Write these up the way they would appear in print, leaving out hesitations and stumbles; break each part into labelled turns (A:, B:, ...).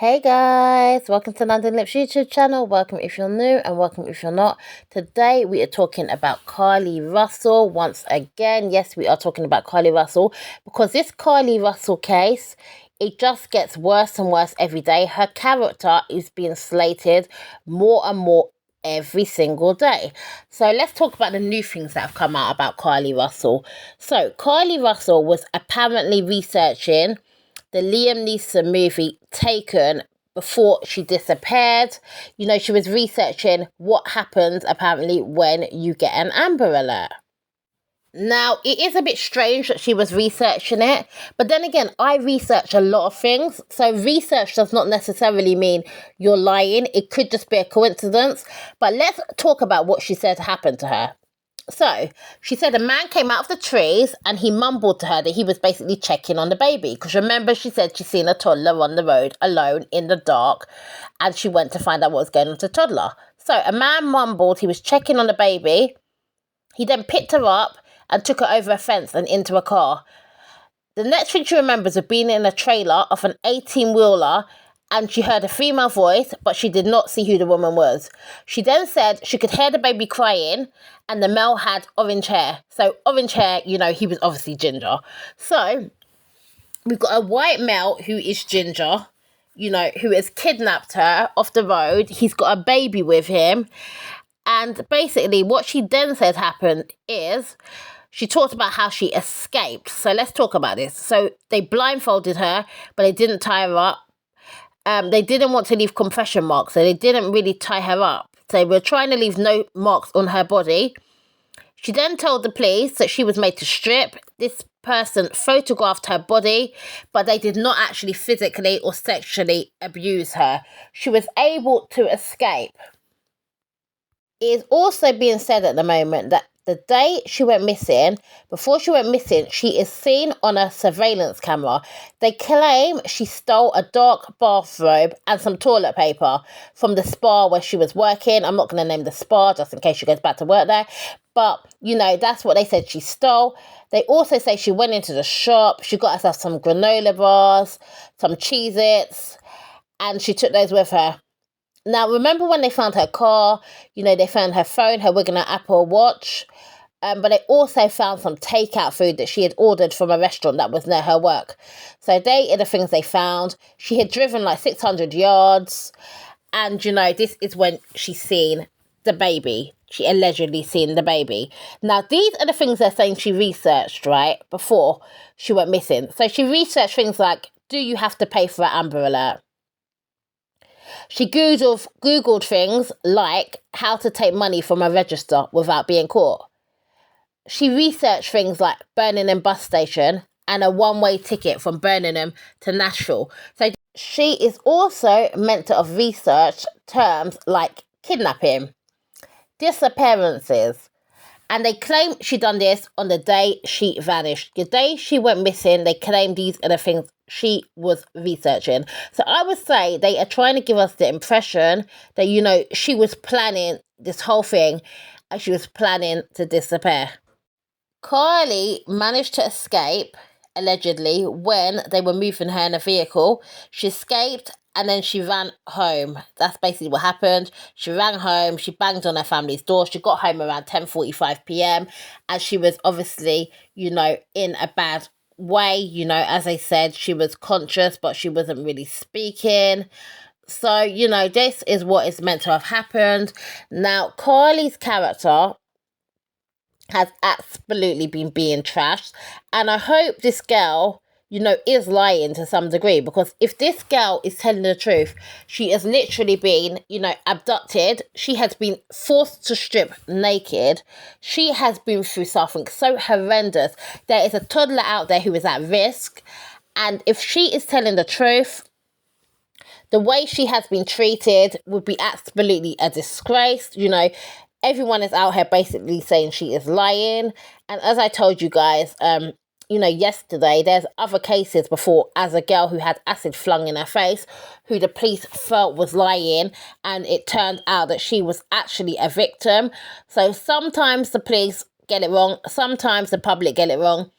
A: Hey guys, welcome to London Lips YouTube channel. Welcome if you're new and welcome if you're not. Today we are talking about CARLEE Russell once again. Yes, we are talking about CARLEE Russell because this CARLEE Russell case, it just gets worse and worse every day. Her character is being slated more and more every single day. So let's talk about the new things that have come out about CARLEE Russell. So CARLEE Russell was apparently researching the Liam Neeson movie Taken before she disappeared. You know, she was researching what happens apparently when you get an Amber Alert. Now, it is a bit strange that she was researching it, but then again, I research a lot of things, so research does not necessarily mean you're lying. It could just be a coincidence, but let's talk about what she said happened to her. So, she said a man came out of the trees and he mumbled to her that he was basically checking on the baby. Because remember, she said she'd seen a toddler on the road alone in the dark and she went to find out what was going on to the toddler. So, a man mumbled he was checking on the baby. He then picked her up and took her over a fence and into a car. The next thing she remembers was being in a trailer of an 18-wheeler and she heard a female voice, but she did not see who the woman was. She then said she could hear the baby crying and the male had orange hair. So orange hair, you know, he was obviously ginger. So we've got a white male who is ginger, you know, who has kidnapped her off the road. He's got a baby with him. And basically what she then said happened is she talked about how she escaped. So let's talk about this. So they blindfolded her, but they didn't tie her up. They didn't want to leave compression marks, so they didn't really tie her up. So they were trying to leave no marks on her body. She then told the police that she was made to strip. This person photographed her body, but they did not actually physically or sexually abuse her. She was able to escape. It is also being said at the moment that the day she went missing, before she went missing, she is seen on a surveillance camera. They claim she stole a dark bathrobe and some toilet paper from the spa where she was working. I'm not going to name the spa just in case she goes back to work there. But, you know, that's what they said she stole. They also say she went into the shop. She got herself some granola bars, some Cheez-Its, and she took those with her. Now, remember when they found her car, you know, they found her phone, her wig and her Apple Watch, but they also found some takeout food that she had ordered from a restaurant that was near her work. So they are the things they found. She had driven like 600 yards, and, you know, this is when she's seen the baby. She allegedly seen the baby. Now, these are the things they're saying she researched, right, before she went missing. So she researched things like, do you have to pay for an Amber Alert? She Googled things like how to take money from a register without being caught. She researched things like Birmingham bus station and a one-way ticket from Birmingham to Nashville. So she is also meant to have researched terms like kidnapping, disappearances, and they claim she done this on the day she vanished. The day she went missing, they claim these are the things she was researching. So I would say they are trying to give us the impression that, you know, she was planning this whole thing and she was planning to disappear. CARLEE managed to escape, allegedly, when they were moving her in a vehicle. She escaped and then she ran home. That's basically what happened. She ran home. She banged on her family's door. She got home around 10:45 p.m. and she was obviously, you know, in a bad way. You know, as I said, she was conscious, but she wasn't really speaking. So, you know, this is what is meant to have happened. Now, CARLEE's character has absolutely been being trashed. And I hope this girl, you know, is lying to some degree, because if this girl is telling the truth, she has literally been, you know, abducted. She has been forced to strip naked. She has been through something so horrendous. There is a toddler out there who is at risk. And if she is telling the truth, the way she has been treated would be absolutely a disgrace. You know, everyone is out here basically saying she is lying. And as I told you guys, you know, yesterday, there's other cases before as a girl who had acid flung in her face, who the police felt was lying, and it turned out that she was actually a victim. So sometimes the police get it wrong, sometimes the public get it wrong.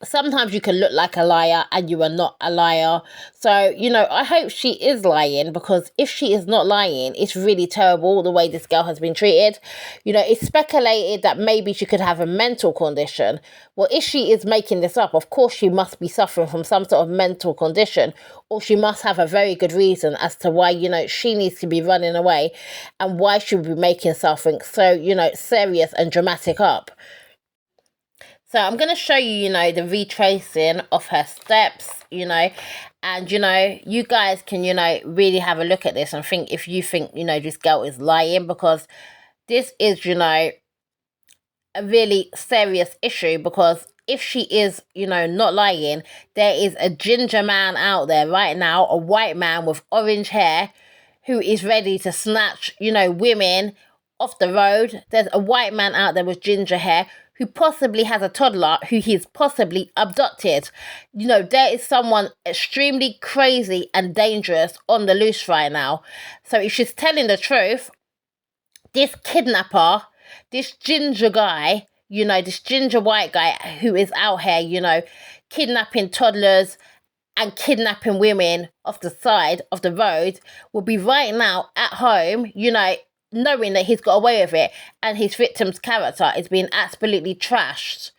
A: sometimes you can look like a liar and you are not a liar. So, you know, I hope she is lying, because if she is not lying, it's really terrible the way this girl has been treated. You know, it's speculated that maybe she could have a mental condition. Well, if she is making this up, of course she must be suffering from some sort of mental condition, or she must have a very good reason as to why, you know, she needs to be running away and why she would be making something so, you know, serious and dramatic up. So I'm going to show you, you know, the retracing of her steps, you know, and, you know, you guys can, you know, really have a look at this and think if you think, you know, this girl is lying, because this is, you know, a really serious issue. Because if she is, you know, not lying, there is a ginger man out there right now, a white man with orange hair, who is ready to snatch, you know, women off the road. There's a white man out there with ginger hair who possibly has a toddler who he's possibly abducted. You know, there is someone extremely crazy and dangerous on the loose right now. So if she's telling the truth, this kidnapper, this ginger guy, you know, this ginger white guy who is out here, you know, kidnapping toddlers and kidnapping women off the side of the road, will be right now at home, you know, knowing that he's got away with it, and his victim's character is being absolutely trashed.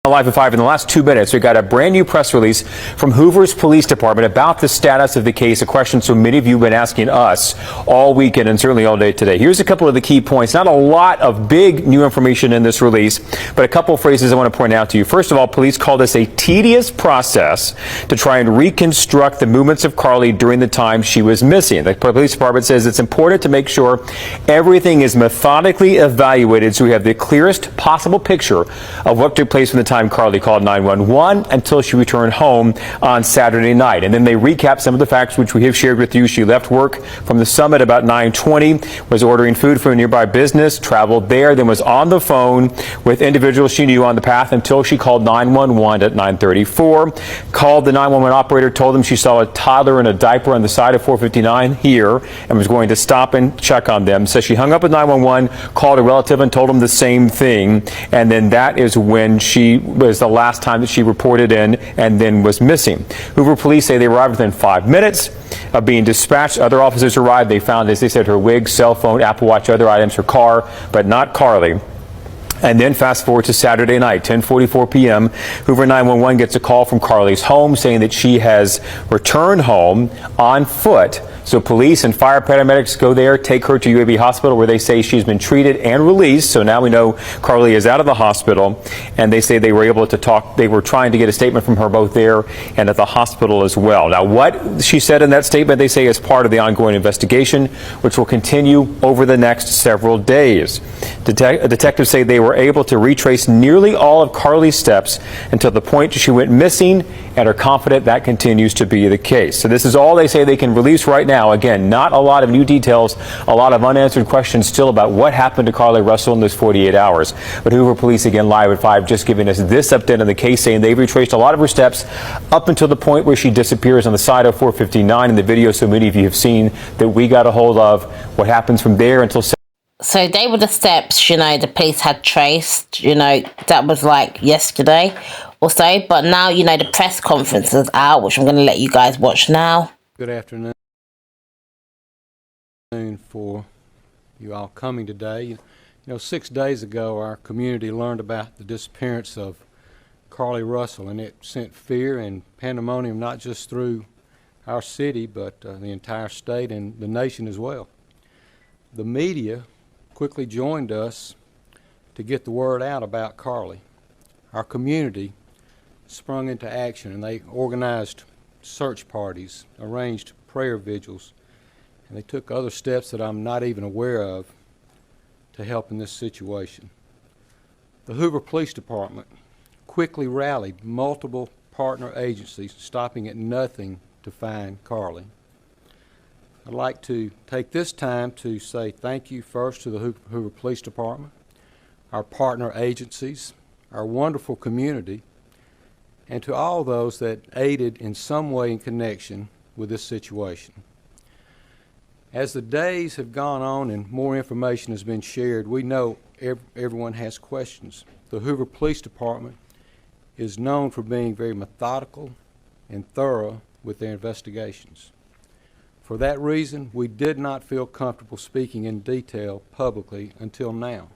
B: Live at 5 in the last 2 minutes, we got a brand new press release from Hoover's Police Department about the status of the case, a question so many of you have been asking us all weekend and certainly all day today. Here's a couple of the key points. Not a lot of big new information in this release, but a couple of phrases I want to point out to you. First of all, police call this a tedious process to try and reconstruct the movements of CARLEE during the time she was missing. The police department says it's important to make sure everything is methodically evaluated so we have the clearest possible picture of what took place from the time CARLEE called 911 until she returned home on Saturday night. And then they recap some of the facts which we have shared with you. She left work from the summit about 9:20, was ordering food from a nearby business, traveled there, then was on the phone with individuals she knew on the path until she called 911 at 9:34. Called the 911 operator, told them she saw a toddler in a diaper on the side of 459 here and was going to stop and check on them. So she hung up with 911, called a relative and told them the same thing. And then that is when she was the last time that she reported in and then was missing. Hoover police say they arrived within 5 minutes of being dispatched. Other officers arrived. They found, as they said, her wig, cell phone, Apple Watch, other items, her car, but not CARLEE. And then fast forward to Saturday night, 10:44 p.m., Hoover 911 gets a call from CARLEE's home saying that she has returned home on foot. So police and fire paramedics go there, take her to UAB Hospital, where they say she's been treated and released. So now we know CARLEE is out of the hospital, and they say they were able to talk. They were trying to get a statement from her both there and at the hospital as well. Now, what she said in that statement, they say, is part of the ongoing investigation, which will continue over the next several days. Detectives say they were able to retrace nearly all of CARLEE's steps until the point she went missing, and are confident that continues to be the case. So this is all they say they can release right now. Again, not a lot of new details, a lot of unanswered questions still about what happened to CARLEE Russell in those 48 hours. But Hoover police, again, live at 5, just giving us this update on the case, saying they've retraced a lot of her steps up until the point where she disappears on the side of 459 in the video so many of you have seen that we got a hold of. What happens from there until...
A: So they were the steps, you know, the police had traced, you know, that was like yesterday or so. But now, you know, the press conference is out, which I'm going to let you guys watch now.
C: Good afternoon for you all coming today. You know, 6 days ago, our community learned about the disappearance of CARLEE Russell, and it sent fear and pandemonium not just through our city, but the entire state and the nation as well. The media quickly joined us to get the word out about CARLEE. Our community sprung into action, and they organized search parties, arranged prayer vigils, and they took other steps that I'm not even aware of to help in this situation. The Hoover Police Department quickly rallied multiple partner agencies, stopping at nothing to find CARLEE. I'd like to take this time to say thank you first to the Hoover Police Department, our partner agencies, our wonderful community, and to all those that aided in some way in connection with this situation. As the days have gone on and more information has been shared, we know everyone has questions. The Hoover Police Department is known for being very methodical and thorough with their investigations. For that reason, we did not feel comfortable speaking in detail publicly until now.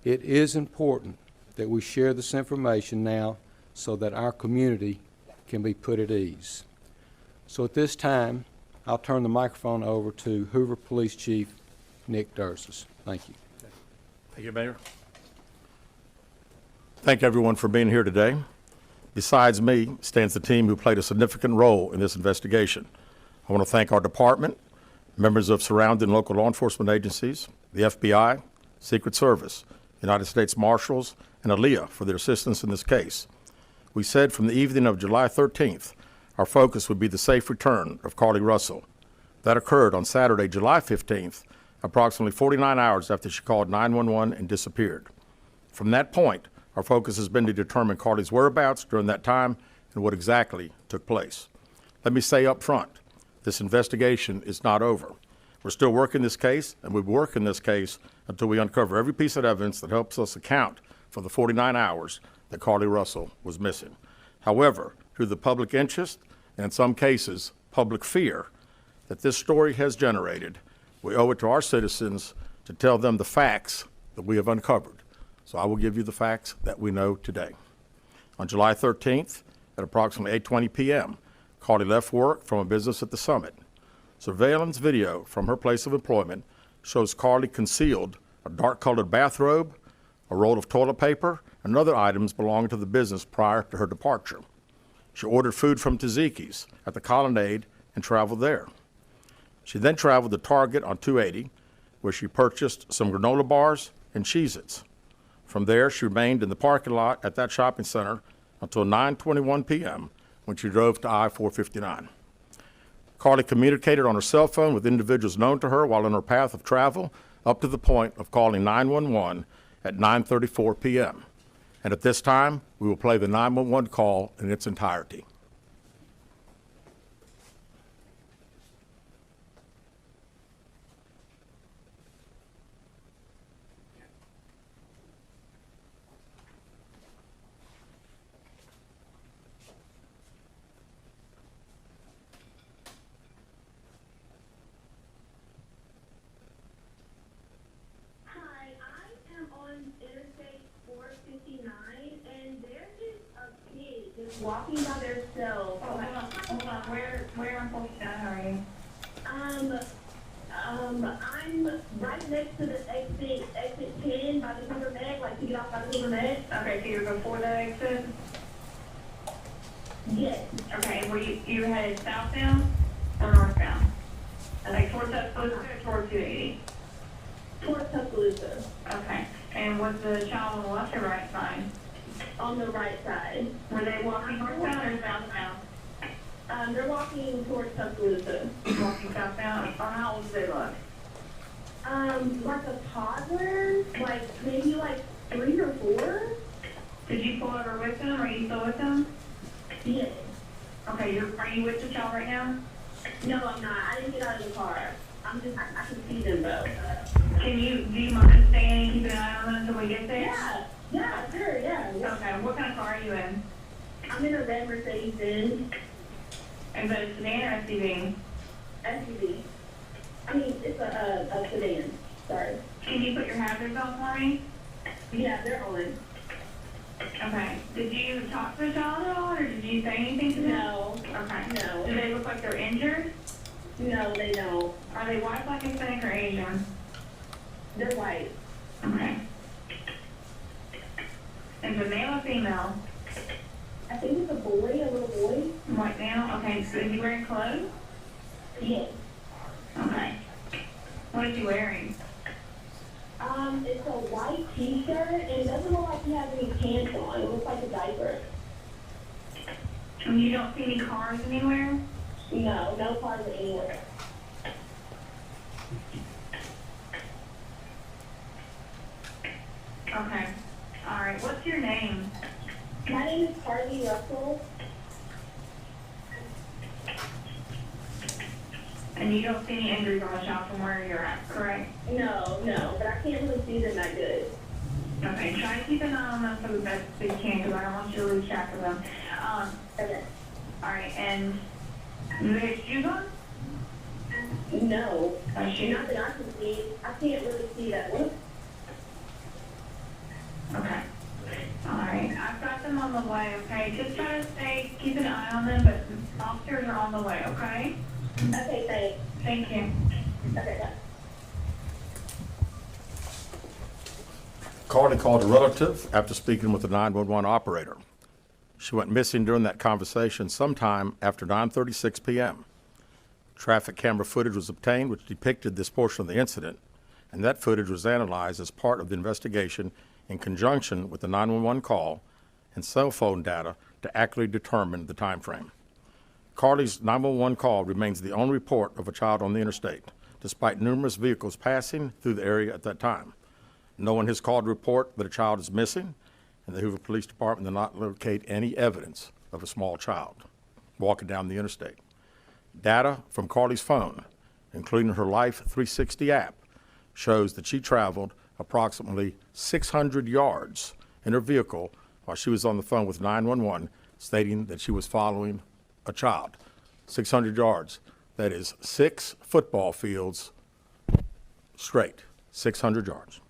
C: It is important that we share this information now so that our community can be put at ease. So at this time, I'll turn the microphone over to Hoover Police Chief Nick Dursis. Thank you.
D: Thank you, Mayor. Thank everyone for being here today. Besides me stands the team who played a significant role in this investigation. I want to thank our department, members of surrounding local law enforcement agencies, the FBI, Secret Service, United States Marshals, and ALEA for their assistance in this case. We said from the evening of July 13th, our focus would be the safe return of CARLEE Russell. That occurred on Saturday, July 15th, approximately 49 hours after she called 911 and disappeared. From that point, our focus has been to determine CARLEE's whereabouts during that time and what exactly took place. Let me say up front, this investigation is not over. We're still working this case, and we'll be working this case until we uncover every piece of evidence that helps us account for the 49 hours that CARLEE Russell was missing. However, through the public interest, and in some cases, public fear that this story has generated, we owe it to our citizens to tell them the facts that we have uncovered. So I will give you the facts that we know today. On July 13th, at approximately 8:20 p.m., CARLEE left work from a business at the Summit. Surveillance video from her place of employment shows CARLEE concealed a dark-colored bathrobe, a roll of toilet paper, and other items belonging to the business prior to her departure. She ordered food from Tzatziki's at the Colonnade and traveled there. She then traveled to Target on 280, where she purchased some granola bars and Cheez-Its. From there, she remained in the parking lot at that shopping center until 9:21 p.m. when she drove to I-459. CARLEE communicated on her cell phone with individuals known to her while on her path of travel up to the point of calling 911 at 9:34 p.m. And at this time, we will play the 911 call in its entirety.
E: Walking by themselves. Hold on. Where on 49 are you? I'm right next to the exit 10 by the Hoover Med, like to get off by the Hoover Med. Okay, so you're before the exit? Yes. Okay, and were you headed southbound or northbound? Like towards Tuscaloosa or towards 280? Towards Tuscaloosa. Okay, and was the child on the left or right side? On the right side. Were they walking northbound or southbound? They're walking towards Tuscaloosa. Walking southbound? How old do they look? Like a toddler, like maybe like 3 or 4. Did you pull over with them? Are you still with them? Yes. Okay, are you with the child right now? No, I'm not. I didn't get out of the car. I can see them though. Do you mind staying and keeping an eye on them until we get there? Yeah. Yeah, sure, yeah. Okay, what kind of car are you in? I'm in a red Mercedes-Benz. Is it a sedan or SUV? SUV. I mean, it's a sedan. Sorry. Can you put your hazards on for me? Yeah, they're on. Okay. Did you talk to the child at all, or did you say anything to them? No. Okay. No. Do they look like they're injured? No, they don't. Are they white, black, Hispanic, or Asian? They're white. Okay. Is it male or female? I think it's a boy, a little boy. White male? Okay, so is he wearing clothes? Yes. Okay. What is he wearing? It's a white t-shirt, and it doesn't look like he has any pants on. It looks like a diaper. And you don't see any cars anywhere? No, no cars anywhere. Okay. All right. What's your name? My name is CARLEE Russell. And you don't see any injuries on the child from where you're at, correct? No, but I can't really see them that good. Okay, try to keep an eye on them for the best that you can, because I don't want you to lose track of them. Okay. All right, and do they have shoes on?
F: No,
E: Shoes?
F: not that I can see. I can't really see that one.
E: Okay. All right, I've got them on the way, okay? Just try to keep an eye on them, but officers are on the way, okay?
F: Okay, thanks.
E: Thank you.
F: Okay, bye.
D: Carly called a relative after speaking with the 911 operator. She went missing during that conversation sometime after 9:36 p.m. Traffic camera footage was obtained which depicted this portion of the incident, and that footage was analyzed as part of the investigation in conjunction with the 911 call and cell phone data to accurately determine the time frame. Carly's 911 call remains the only report of a child on the interstate, despite numerous vehicles passing through the area at that time. No one has called to report that a child is missing, and the Hoover Police Department did not locate any evidence of a small child walking down the interstate. Data from Carly's phone, including her Life 360 app, shows that she traveled approximately 600 yards in her vehicle while she was on the phone with 911, stating that she was following a child. 600 yards. That is 6 football fields straight, 600 yards.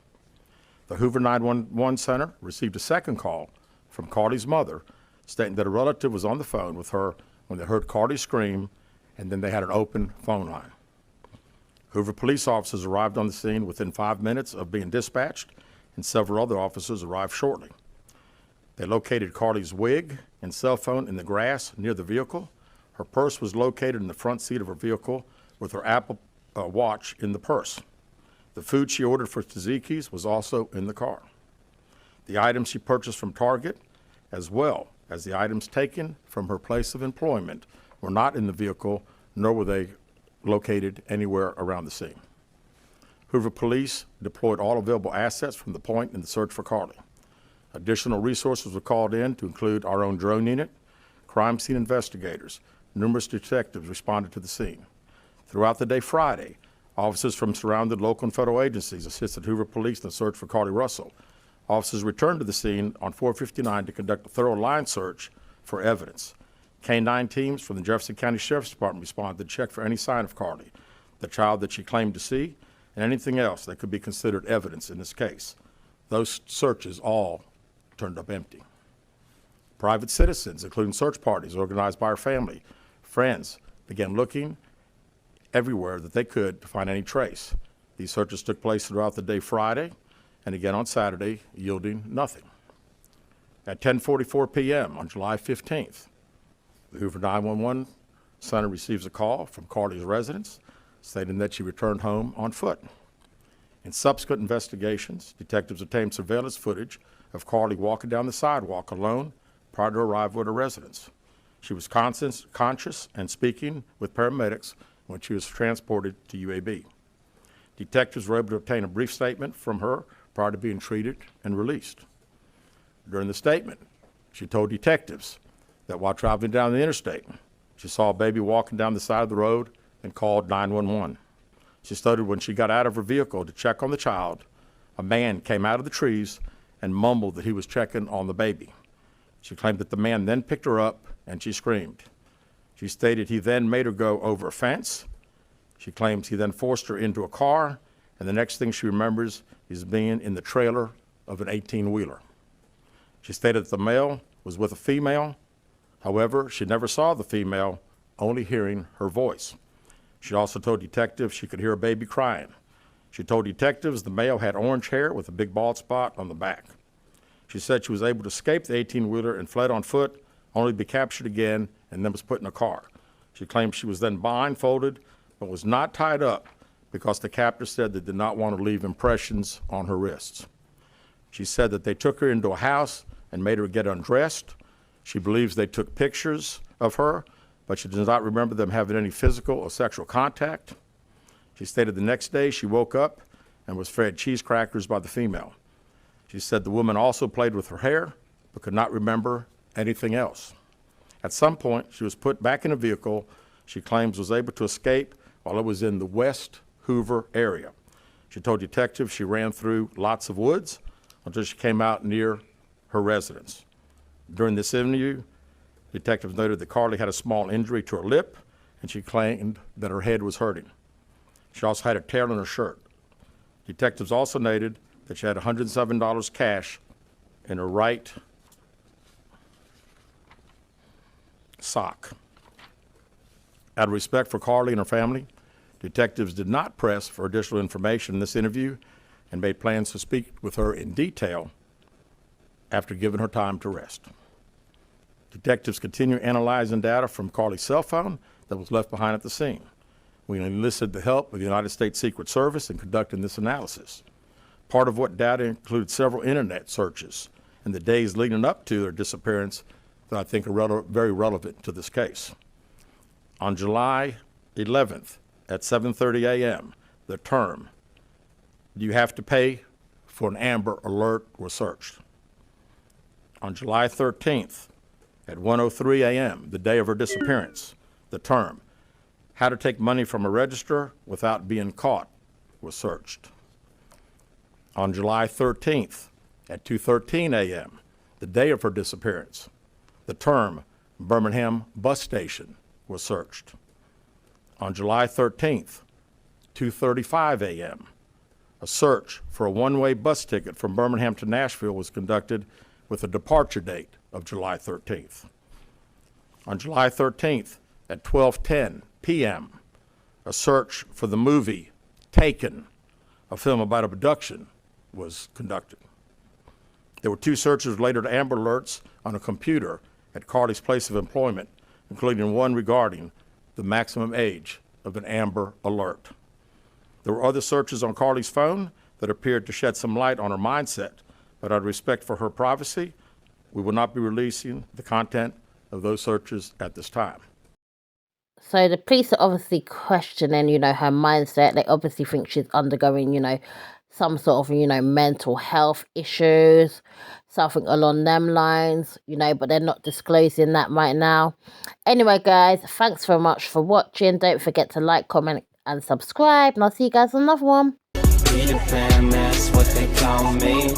D: The Hoover 911 Center received a second call from Carly's mother stating that a relative was on the phone with her when they heard Carly scream, and then they had an open phone line. Hoover police officers arrived on the scene within 5 minutes of being dispatched, and several other officers arrived shortly. They located Carly's wig and cell phone in the grass near the vehicle. Her purse was located in the front seat of her vehicle with her Apple Watch in the purse. The food she ordered for Tzatziki's was also in the car. The items she purchased from Target, as well as the items taken from her place of employment, were not in the vehicle, nor were they located anywhere around the scene. Hoover police deployed all available assets from the point in the search for Carly. Additional resources were called in to include our own drone unit, crime scene investigators. Numerous detectives responded to the scene. Throughout the day Friday, officers from surrounding local and federal agencies assisted Hoover police in the search for Carly Russell. Officers returned to the scene on 459 to conduct a thorough line search for evidence. K-9 teams from the Jefferson County Sheriff's Department responded to check for any sign of Carly, the child that she claimed to see, and anything else that could be considered evidence in this case. Those searches all turned up empty. Private citizens, including search parties organized by her family, friends, began looking everywhere that they could to find any trace. These searches took place throughout the day Friday and again on Saturday, yielding nothing. At 10:44 p.m. on July 15th, the Hoover 911 Center receives a call from Carly's residence stating that she returned home on foot. In subsequent investigations, detectives obtained surveillance footage of Carly walking down the sidewalk alone prior to arrival at her residence. She was conscious and speaking with paramedics when she was transported to UAB. Detectives were able to obtain a brief statement from her prior to being treated and released. During the statement, she told detectives that while traveling down the interstate, she saw a baby walking down the side of the road and called 911. She stated when she got out of her vehicle to check on the child, a man came out of the trees and mumbled that he was checking on the baby. She claimed that the man then picked her up and she screamed. She stated he then made her go over a fence. She claims he then forced her into a car, and the next thing she remembers is being in the trailer of an 18-wheeler. She stated that the male was with a female. However, she never saw the female, only hearing her voice. She also told detectives she could hear a baby crying. She told detectives the male had orange hair with a big bald spot on the back. She said she was able to escape the 18-wheeler and fled on foot, only to be captured again and then was put in a car. She claimed she was then blindfolded but was not tied up because the captor said they did not want to leave impressions on her wrists. She said that they took her into a house and made her get undressed. She believes they took pictures of her, but she does not remember them having any physical or sexual contact. She stated the next day she woke up and was fed cheese crackers by the female. She said the woman also played with her hair, but could not remember anything else. At some point, she was put back in a vehicle she claims was able to escape while it was in the West Hoover area. She told detectives she ran through lots of woods, until she came out near her residence. During this interview, detectives noted that CARLEE had a small injury to her lip, and she claimed that her head was hurting. She also had a tear in her shirt. Detectives also noted that she had $107 cash in her right sock. Out of respect for CARLEE and her family, detectives did not press for additional information in this interview and made plans to speak with her in detail after giving her time to rest. Detectives continue analyzing data from CARLEE's cell phone that was left behind at the scene. We enlisted the help of the United States Secret Service in conducting this analysis. Part of what data included several internet searches in the days leading up to their disappearance that I think are very relevant to this case. On July 11th at 7:30 a.m., the term, "Do you have to pay for an Amber Alert?" was searched. On July 13th at 1:03 a.m., the day of her disappearance, the term, "How to take money from a register without being caught," was searched. On July 13th at 2:13 a.m., the day of her disappearance, the term, "Birmingham Bus Station," was searched. On July 13th, 2:35 a.m., a search for a one-way bus ticket from Birmingham to Nashville was conducted with a departure date of July 13th. On July 13th at 12:10 p.m., a search for the movie Taken, a film about abduction, was conducted. There were 2 searches related to Amber Alerts on a computer at CARLEE's place of employment, including one regarding the maximum age of an Amber Alert. There were other searches on CARLEE's phone that appeared to shed some light on her mindset, but out of respect for her privacy, we will not be releasing the content of those searches at this time.
A: So the police are obviously questioning, her mindset. They obviously think she's undergoing, some sort of, mental health issues, something along them lines, but they're not disclosing that right now. Anyway, guys, thanks very much for watching. Don't forget to like, comment, and subscribe. And I'll see you guys on another one.
G: Peter Pan, that's what they call me.